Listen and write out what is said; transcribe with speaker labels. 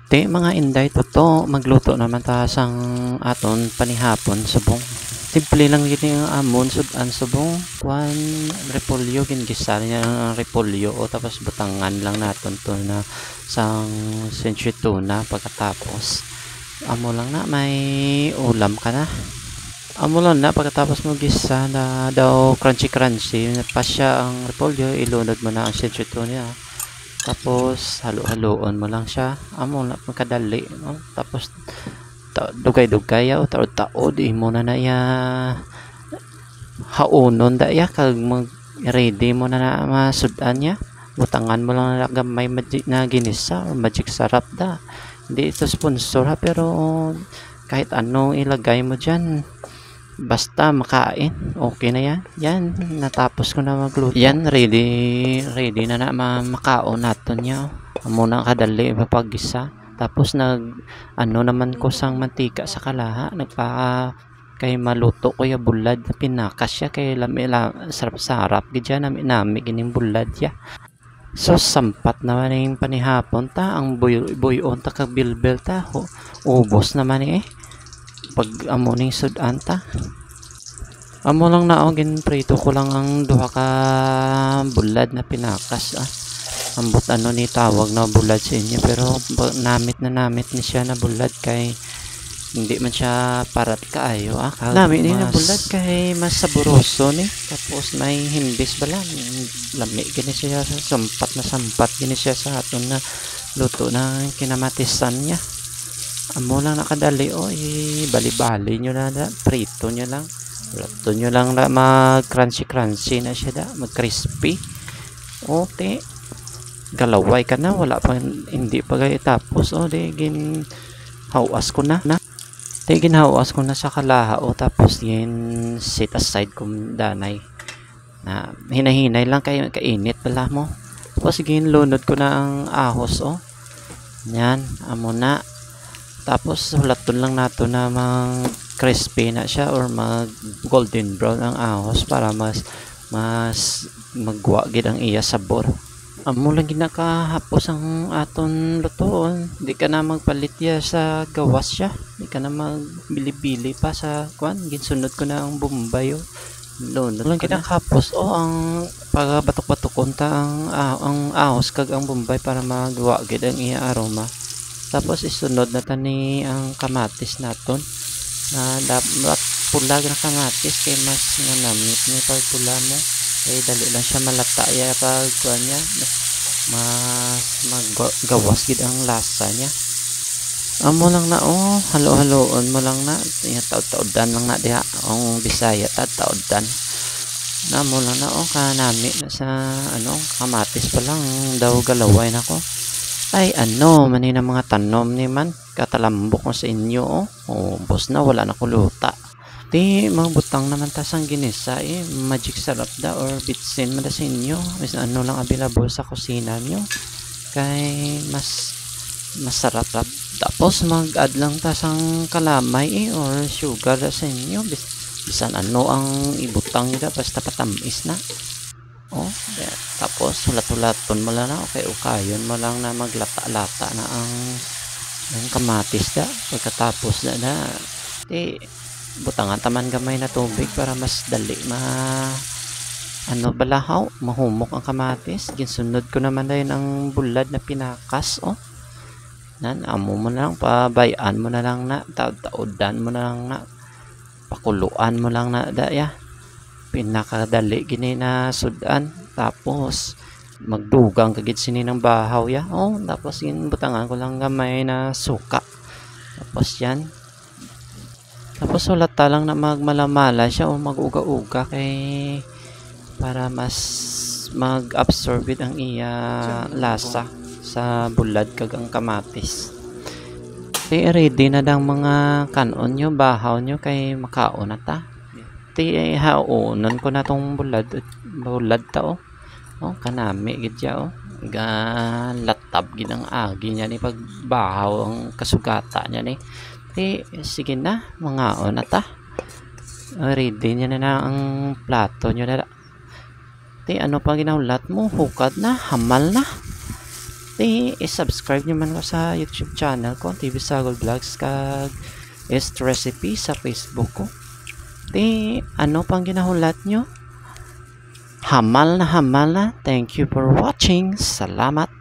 Speaker 1: Ti mga inday toto magluto naman ta sang aton panihapon subong. Simple lang gini ang amon sudan subong kuan repolyo gingisa niya ang repolyo o tapos butangan lang naton to na sang century tuna pagkatapos amo lang na may ulam ka na. Amo lang na pagkatapos mo gisa na daw crunchy pa siya ang repolyo ilunod mo na ang century tuna. Tapos halo-haloon mo lang siya amo na magkadali no? Tapos dugay-dugay o taod-taod imo na ya haunon da ya kag mag ready mo na masudan niya butangan mo lang na gamay magic na ginisa o magic sarap da hindi ito sponsor ha pero kahit ano ilagay mo dyan basta makain okay na yan natapos ko na magluto yan ready na makaon naton niya amo na kadali mapagisa tapos ano naman ko sang mantika sa kalaha kay maluto ko ya bulad na pinakas siya kay sarap gidya nami gining bulad ya so sampat naman yung panihapon ta ang buyon ta kag bilbel ta ubos naman pag amo ning sudan ta amo lang na ginprito ko lang ang duha ka bulad na pinakas ambot ano ni tawag na bulad sa inyo pero namit ni siya na bulad kay hindi man siya parat kaayo namit ni na bulad kay mas saboroso ni tapos may himbis bala lami gini siya sampat gini siya sa aton na luto na kinamatisan niya amo lang nakadali bali-bali nyo na prito nyo lang luto nyo lang na mag crunchy na siya mag crispy okay galaway ka na wala pa hindi pa gaya tapos gin hawas ko na ginhawas ko na sa kalaha tapos gin set aside ko danay na hinahinay lang kay kainit pala mo tapos gin lunod ko na ang ahos yan amo na tapos hulaton lang nato na mag crispy na siya or mag golden brown ang ahos para mas magwagid ang iya sabor amo lang ginakahapos ang aton lutoon di ka na magpalit ya sa gawas siya di ka na magbili-bili pa sa kwan ginsunod ko na ang bombay lunod lang kinakahapos ang pagabatok-batokon ta ang ahos kag ang bombay para magwagid ang iya aroma tapos isunod na tani ang kamatis naton na dapat pula na kamatis kay mas nanamit ni pag pula mo kay dali lang siya malata ya pag kuan niya mas maggawas gid ang lasa niya amo lang na halo-haloon mo lang na taod-taodan lang na diha ang Bisaya taod-taodan na mo lang na kanami na sa kamatis pa lang daw galaway nako ay manina mga tanom ni man katalambok mo sa inyo ubos na wala na kuluta di magbutang naman ta sang ginisa magic sarap da or bitsin man da sa inyo is lang available sa kusina nyo kay mas masarap tapos mag-add lang ta sang kalamay or sugar da sa inyo bisan ang ibutang nila basta patamis na tapos hulat-hulaton mo lang na ukayon mo lang na maglata-lata na ang kamatis da pagkatapos na butangan taman gamay na tubig para mas dali balahaw mahumok ang kamatis ginsunod ko naman dahil ang bulad na pinakas amo mo na lang pabayaan mo na lang na taod-taodan mo na lang na pakuluan mo lang na daya pinakadali gini na sudan tapos magdugang kagid sini ng bahaw tapos butangan ko lang gamay na suka tapos yan tapos ulat lang na magmalamala siya mag-uga-uga kay para mas mag-absorb ang iya lasa sa bulad kag ang kamatis ready na dang mga kanon nyo bahaw nyo kay makaon na ta haunon ko na tong bulad ta kanami gidya latab gid ang agi niya ni pagbahaw ang kasugata niya ni sige na mangaon na ta ready niya na ang plato nyo na ano pa ginaulat mo hukad na hamal na i-subscribe nyo man ko sa YouTube channel ko, TV Sagol Vlogs, kag Est Recipe sa Facebook ko. Ano pang ginahulat nyo? Hamal na hamal na. Thank you for watching. Salamat.